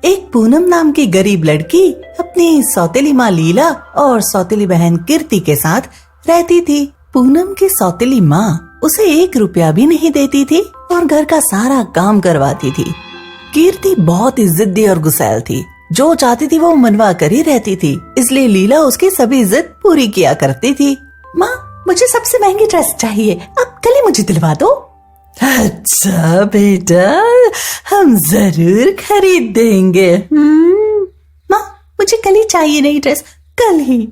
एक पूनम नाम की गरीब लड़की अपनी सौतेली माँ लीला और सौतेली बहन कीर्ति के साथ रहती थी। पूनम की सौतेली माँ उसे 1 रुपया भी नहीं देती थी और घर का सारा काम करवाती थी। कीर्ति बहुत ही जिद्दी और गुस्सैल थी, जो चाहती थी वो मनवा कर ही रहती थी, इसलिए लीला उसकी सभी जिद पूरी किया करती थी। माँ, मुझे सबसे महंगी ड्रेस चाहिए, अब कल ही मुझे दिलवा दो। अच्छा बेटा, हम जरूर खरीद देंगे। माँ, मुझे कल ही चाहिए नई ड्रेस, कल ही।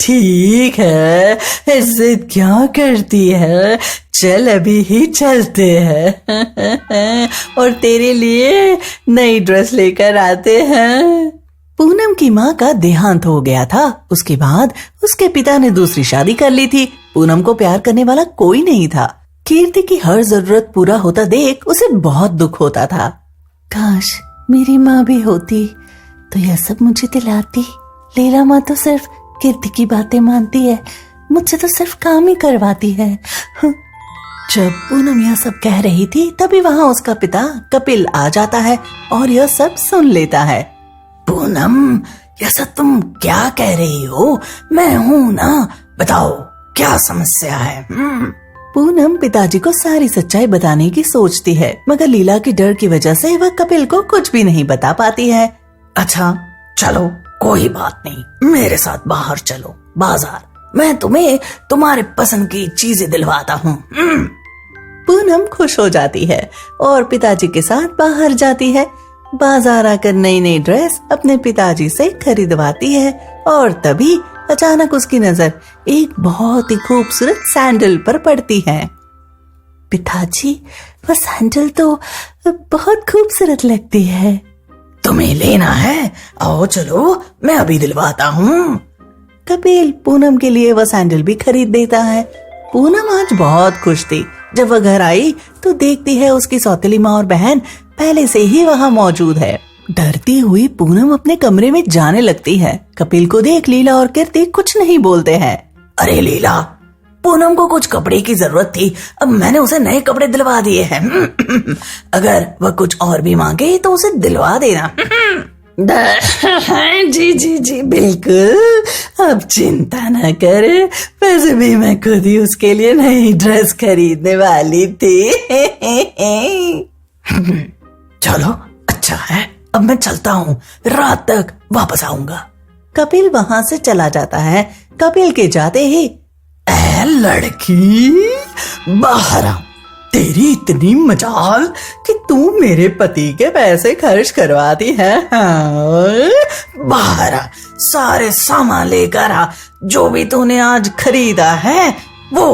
ठीक है, जिद क्यों करती है, चल अभी ही चलते हैं और तेरे लिए नई ड्रेस लेकर आते हैं। पूनम की माँ का देहांत हो गया था। उसके बाद उसके पिता ने दूसरी शादी कर ली थी। पूनम को प्यार करने वाला कोई नहीं था। कीर्ति की हर जरूरत पूरा होता देख उसे बहुत दुख होता था। काश मेरी माँ भी होती तो यह सब मुझे दिलाती। लीला माँ तो सिर्फ कीर्ति की बातें मानती है, मुझसे तो सिर्फ काम ही करवाती है। जब पूनम यह सब कह रही थी तभी वहाँ उसका पिता कपिल आ जाता है और यह सब सुन लेता है। पूनम, यह सब तुम क्या कह रही हो? मैं हूँ ना, बताओ क्या समस्या है? पूनम पिताजी को सारी सच्चाई बताने की सोचती है, मगर लीला की डर की वजह से वह कपिल को कुछ भी नहीं बता पाती है। अच्छा चलो, कोई बात नहीं, मेरे साथ बाहर चलो, बाजार, मैं तुम्हें तुम्हारे पसंद की चीजें दिलवाता हूँ। पूनम खुश हो जाती है और पिताजी के साथ बाहर जाती है। बाजार आकर नई नई ड्रेस अपने पिताजी से खरीदवाती है और तभी अचानक उसकी नजर एक बहुत ही खूबसूरत सैंडल पर पड़ती है। पिताजी, वह सैंडल तो बहुत खूबसूरत लगती है। तुम्हें लेना है? आओ चलो, मैं अभी दिलवाता हूँ। कपिल पूनम के लिए वह सैंडल भी खरीद देता है। पूनम आज बहुत खुश थी। जब वह घर आई तो देखती है उसकी सौतेली माँ और बहन पहले से ही वहाँ मौजूद है। डरती हुई पूनम अपने कमरे में जाने लगती है। कपिल को देख लीला और कीर्ति कुछ नहीं बोलते हैं। अरे लीला, पूनम को कुछ कपड़े की जरूरत थी, अब मैंने उसे नए कपड़े दिलवा दिए हैं। अगर वह कुछ और भी मांगे तो उसे दिलवा देना। जी जी जी बिल्कुल, अब चिंता न करे, वैसे भी मैं खुद ही उसके लिए नई ड्रेस खरीदने वाली थी। चलो अच्छा है, अब मैं चलता हूँ, रात तक वापस आऊंगा। कपिल वहां से चला जाता है। कपिल के जाते ही, ऐ लड़की, बाहर आ, तेरी इतनी मजाल कि तू मेरे पति के पैसे खर्च करवाती है। बाहर आ, सारे सामान लेकर आ, जो भी तूने आज खरीदा है वो।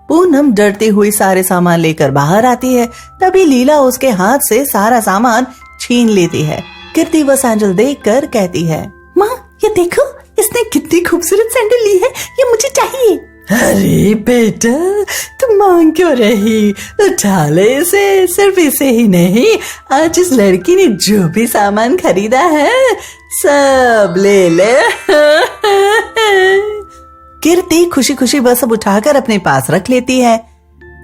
पूनम डरती हुई सारे सामान लेकर बाहर आती है। तभी लीला उसके हाथ से सारा सामान छीन लेती है। कीर्ति वह सैंडल देखकर कहती है, माँ ये देखो, इसने कितनी खूबसूरत सैंडल ली है, ये मुझे चाहिए। अरे बेटा, तुम मांग क्यों रही, उठा ले इसे। सिर्फ इसे ही नहीं, आज इस लड़की ने जो भी सामान खरीदा है सब ले ले। कीर्ति खुशी खुशी वह सब उठाकर अपने पास रख लेती है।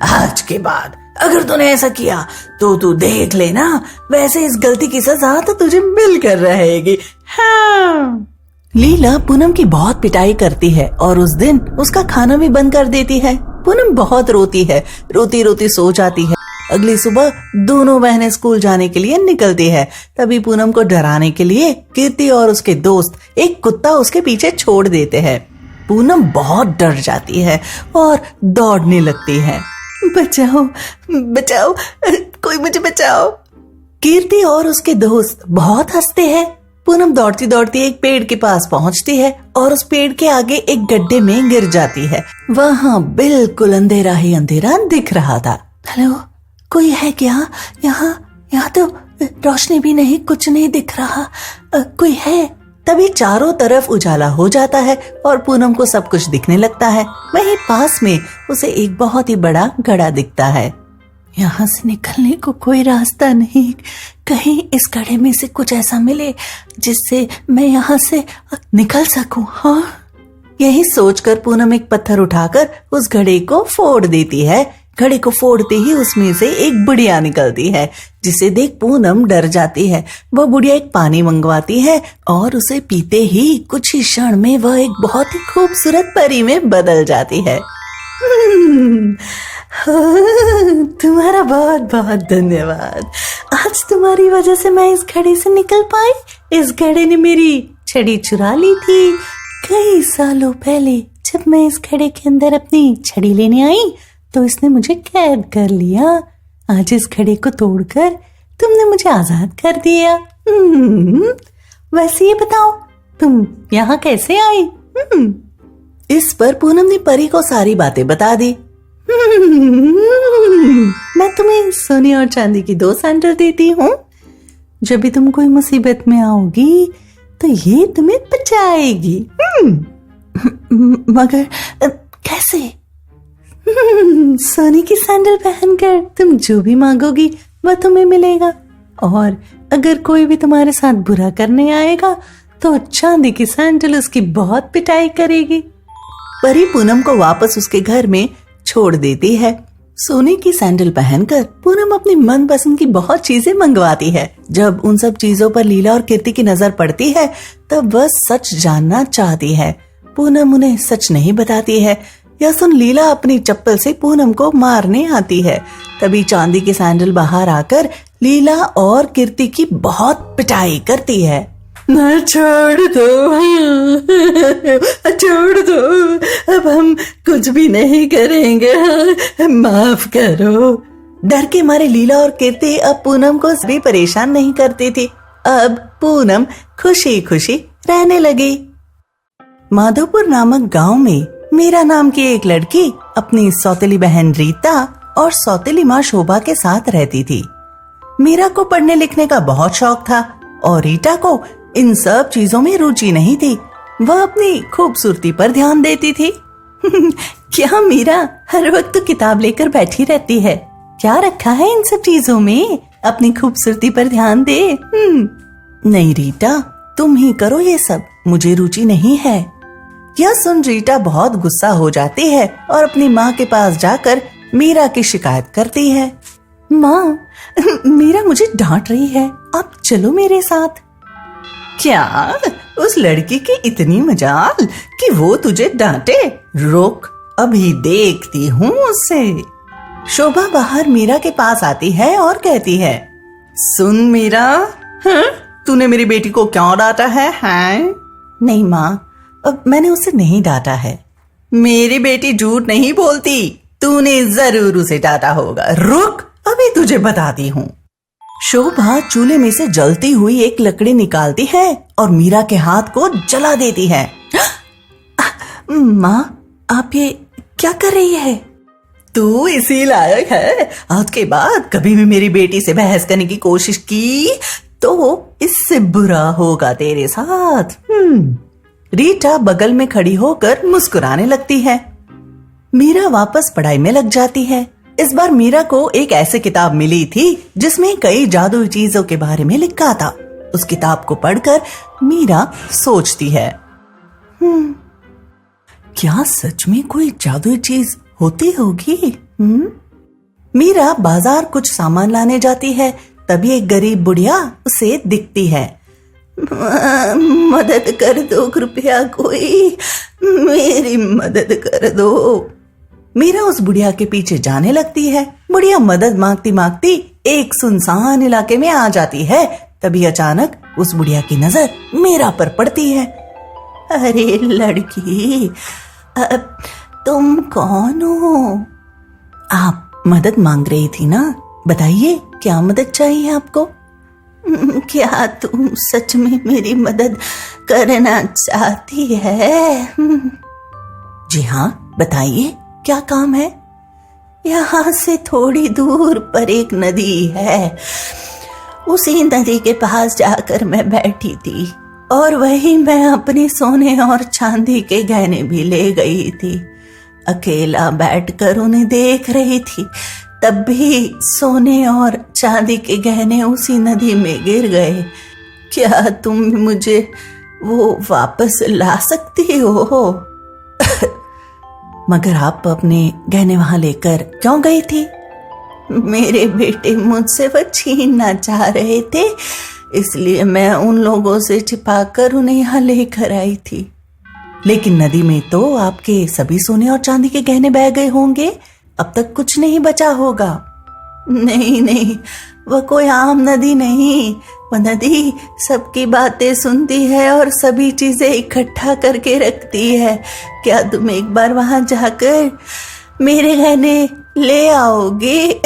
आज के बाद अगर तूने ऐसा किया तो तू देख लेना, वैसे इस गलती की सजा तो तुझे मिलकर रहेगी। हाँ। लीला पूनम की बहुत पिटाई करती है और उस दिन उसका खाना भी बंद कर देती है। पूनम बहुत रोती है, रोती रोती सो जाती है। अगली सुबह दोनों बहनें स्कूल जाने के लिए निकलती है। तभी पूनम को डराने के लिए कीर्ति और उसके दोस्त एक कुत्ता उसके पीछे छोड़ देते हैं। पूनम बहुत डर जाती है और दौड़ने लगती है। बचाओ बचाओ, कोई मुझे बचाओ। कीर्ति और उसके दोस्त बहुत हंसते हैं। पूनम दौड़ती दौड़ती एक पेड़ के पास पहुंचती है और उस पेड़ के आगे एक गड्ढे में गिर जाती है। वहाँ बिल्कुल अंधेरा ही अंधेरा दिख रहा था। हेलो, कोई है क्या? यहाँ तो रोशनी भी नहीं, कुछ नहीं दिख रहा, कोई है? तभी चारों तरफ उजाला हो जाता है और पूनम को सब कुछ दिखने लगता है। वहीं पास में उसे एक बहुत ही बड़ा घड़ा दिखता है। यहाँ से निकलने को कोई रास्ता नहीं, कहीं इस घड़े में से कुछ ऐसा मिले जिससे मैं यहाँ से निकल सकूं। हाँ, यही सोचकर पूनम एक पत्थर उठाकर उस घड़े को फोड़ देती है। घड़े को फोड़ते ही उसमें से एक बुढ़िया निकलती है, जिसे देख पूनम डर जाती है। वह बुढ़िया एक पानी मंगवाती है और उसे पीते ही कुछ ही क्षण में वह एक बहुत ही खूबसूरत परी में बदल जाती है। तुम्हारा बहुत बहुत धन्यवाद। आज तुम्हारी वजह से मैं इस घड़े से निकल पाई। इस घड़े ने मेरी छड़ी चुरा ली थी। कई सालों पहले जब मैं इस घड़े के अंदर अपनी छड़ी लेने आई तो इसने मुझे कैद कर लिया। आज इस घड़े को तोड़कर तुमने मुझे आजाद कर दिया। वैसे ये बताओ, तुम यहाँ कैसे आई? इस पर पूनम ने परी को सारी बातें बता दी। मैं तुम्हें सोने और चांदी की 2 सैंडल देती हूँ। जब भी तुम कोई मुसीबत में आओगी तो ये तुम्हें बचाएगी। मगर कैसे? सोने की सैंडल पहनकर तुम जो भी मांगोगी वह तुम्हें मिलेगा, और अगर कोई भी तुम्हारे साथ बुरा करने आएगा तो चांदी की सैंडल उसकी बहुत पिटाई करेगी। परी पूनम को वापस उसके घर में छोड़ देती है। सोने की सैंडल पहनकर पूनम अपनी मनपसंद की बहुत चीजें मंगवाती है। जब उन सब चीजों पर लीला और कीर्ति की नजर पड़ती है तब वह सच जानना चाहती है। पूनम उन्हें सच नहीं बताती है। यह सुन लीला अपनी चप्पल से पूनम को मारने आती है। तभी चांदी की सैंडल बाहर आकर लीला और कीर्ति की बहुत पिटाई करती है। छोड़ दो, छोड़ दो, अब हम कुछ भी नहीं करेंगे, माफ करो। डर के मारे लीला और कीर्ति अब पूनम को भी परेशान नहीं करती थी। अब पूनम खुशी खुशी रहने लगी। माधोपुर नामक गांव में मीरा नाम की एक लड़की अपनी सौतेली बहन रीता और सौतेली माँ शोभा के साथ रहती थी। मीरा को पढ़ने लिखने का बहुत शौक था और रीता को इन सब चीजों में रुचि नहीं थी। वह अपनी खूबसूरती पर ध्यान देती थी। क्या मीरा हर वक्त किताब लेकर बैठी रहती है? क्या रखा है इन सब चीजों में? अपनी खूबसूरती पर ध्यान दे। नहीं रीता, तुम ही करो ये सब, मुझे रुचि नहीं है। यह सुन रीता बहुत गुस्सा हो जाती है और अपनी माँ के पास जाकर मीरा की शिकायत करती है। माँ, मीरा मुझे डांट रही है, आप चलो मेरे साथ। क्या उस लड़की की इतनी मजाल कि वो तुझे डांटे? रुक, अभी देखती हूँ उससे। शोभा बाहर मीरा के पास आती है और कहती है, सुन मीरा, तूने मेरी बेटी को क्यों डांटा है? नहीं माँ, अब मैंने उसे नहीं डांटा है। मेरी बेटी झूठ नहीं बोलती, तूने जरूर उसे डांटा होगा। रुक, अभी तुझे बताती हूँ। शोभा चूल्हे में से जलती हुई एक लकड़ी निकालती है और मीरा के हाथ को जला देती है। माँ, आप ये क्या कर रही है? तू इसी लायक है। आज के बाद कभी भी मेरी बेटी से बहस करने की कोशिश की तो इससे बुरा होगा तेरे साथ। रीटा बगल में खड़ी होकर मुस्कुराने लगती है। मीरा वापस पढ़ाई में लग जाती है। इस बार मीरा को एक ऐसी किताब मिली थी जिसमें कई जादुई चीजों के बारे में लिखा था। उस किताब को पढ़कर मीरा सोचती है, क्या सच में कोई जादुई चीज होती होगी? मीरा बाजार कुछ सामान लाने जाती है। तभी एक गरीब बुढ़िया उसे दिखती है। मदद कर दो कृपया, कोई मेरी मदद कर दो। मीरा उस बुढ़िया के पीछे जाने लगती है। बुढ़िया मदद मांगती मांगती एक सुनसान इलाके में आ जाती है। तभी अचानक उस बुढ़िया की नजर मीरा पर पड़ती है। अरे लड़की, तुम कौन हो? आप मदद मांग रही थी ना, बताइए क्या मदद चाहिए आपको? क्या तुम सच में मेरी मदद करना चाहती है? जी हाँ, बताइए क्या काम है? यहाँ से थोड़ी दूर पर एक नदी है। उसी नदी के पास जाकर मैं बैठी थी और वहीं मैं अपने सोने और चांदी के गहने भी ले गई थी। अकेला बैठकर उन्हें देख रही थी, तब भी सोने और चांदी के गहने उसी नदी में गिर गए। क्या तुम मुझे वो वापस ला सकती हो? मगर आप अपने गहने वहां लेकर क्यों गई थी? मेरे बेटे मुझसे वह छीनना चाह रहे थे, इसलिए मैं उन लोगों से छिपाकर उन्हें यहाँ लेकर आई थी। लेकिन नदी में तो आपके सभी सोने और चांदी के गहने बह गए होंगे, अब तक कुछ नहीं बचा होगा। नहीं नहीं, वह कोई आम नदी नहीं, वह नदी सबकी बातें सुनती है और सभी चीजें इकट्ठा करके रखती है। क्या तुम एक बार वहां जाकर मेरे गहने ले आओगे?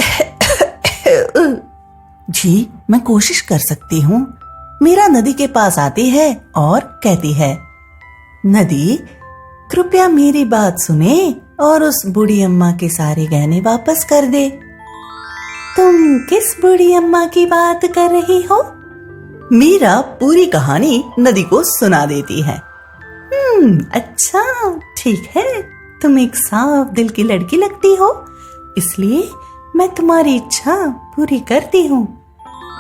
जी, मैं कोशिश कर सकती हूँ। मीरा नदी के पास आती है और कहती है, नदी, कृपया मेरी बात सुने और उस बूढ़ी अम्मा के सारे गहने वापस कर दे। तुम किस बूढ़ी अम्मा की बात कर रही हो? मीरा पूरी कहानी नदी को सुना देती है। अच्छा, ठीक है, तुम एक साफ दिल की लड़की लगती हो, इसलिए मैं तुम्हारी इच्छा पूरी करती हूँ।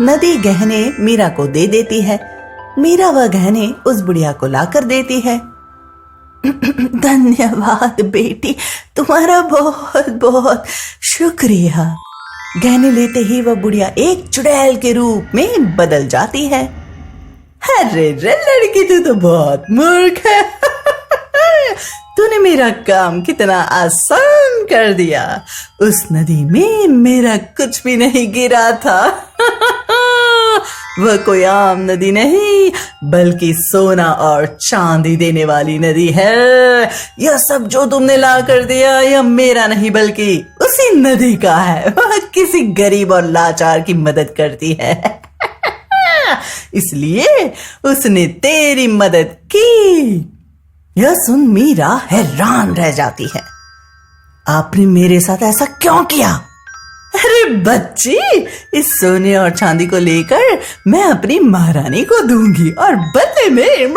नदी गहने मीरा को दे देती है। मीरा वह गहने उस बुढ़िया को लाकर देती है। धन्यवाद बेटी, तुम्हारा बहुत बहुत शुक्रिया। गहने लेते ही वह बुढ़िया एक चुड़ैल के रूप में बदल जाती है। अरे रे लड़की, तू तो बहुत मूर्ख है। तूने मेरा काम कितना आसान कर दिया। उस नदी में मेरा कुछ भी नहीं गिरा था। वह कोई आम नदी नहीं, बल्कि सोना और चांदी देने वाली नदी है। यह सब जो तुमने ला कर दिया, यह मेरा नहीं बल्कि उसी नदी का है। वह किसी गरीब और लाचार की मदद करती है। इसलिए उसने तेरी मदद की। यह सुन मीरा हैरान रह जाती है। आपने मेरे साथ ऐसा क्यों किया? अरे बच्ची, इस सोने और चांदी को लेकर मैं अपनी महारानी को दूंगी और बदले में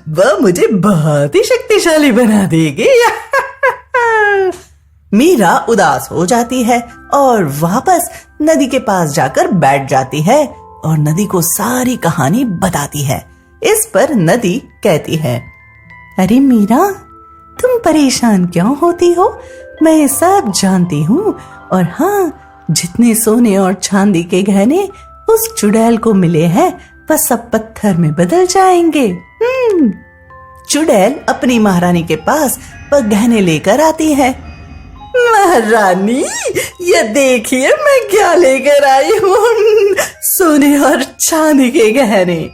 वह मुझे बहुत ही शक्तिशाली बना देगी। मीरा उदास हो जाती है और वापस नदी के पास जाकर बैठ जाती है और नदी को सारी कहानी बताती है। इस पर नदी कहती है, अरे मीरा, तुम परेशान क्यों होती हो? मैं सब जानती हूँ। और हाँ, जितने सोने और चांदी के गहने उस चुड़ैल को मिले हैं, वह सब पत्थर में बदल जाएंगे। चुड़ैल अपनी महारानी के पास वह गहने लेकर आती है। महारानी, ये देखिए मैं क्या लेकर आई हूँ, सोने और चांदी के गहने।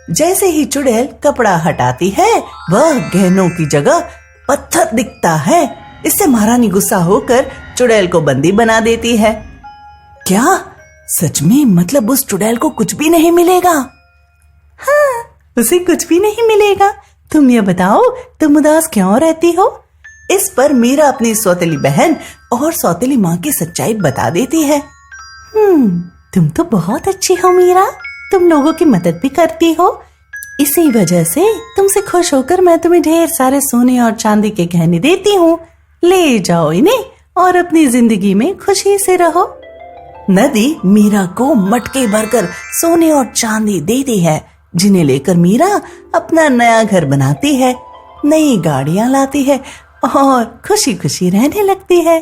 जैसे ही चुड़ैल कपड़ा हटाती है, वह गहनों की जगह पत्थर दिखता है। इससे महारानी गुस्सा होकर चुड़ैल को बंदी बना देती है। क्या सच में? मतलब उस चुड़ैल को कुछ भी नहीं मिलेगा? हाँ, उसे कुछ भी नहीं मिलेगा। तुम ये बताओ, तुम उदास क्यों रहती हो? इस पर मीरा अपनी सौतेली बहन और सौतेली माँ की सच्चाई बता देती है। तुम तो बहुत अच्छी हो मीरा, तुम लोगों की मदद भी करती हो। इसी वजह से तुमसे खुश होकर मैं तुम्हें ढेर सारे सोने और चांदी के गहने देती हूँ। ले जाओ इन्हें और अपनी जिंदगी में खुशी से रहो। नदी मीरा को मटके भरकर सोने और चांदी देती है, जिन्हें लेकर मीरा अपना नया घर बनाती है, नई गाड़ियां लाती है और खुशी खुशी रहने लगती है।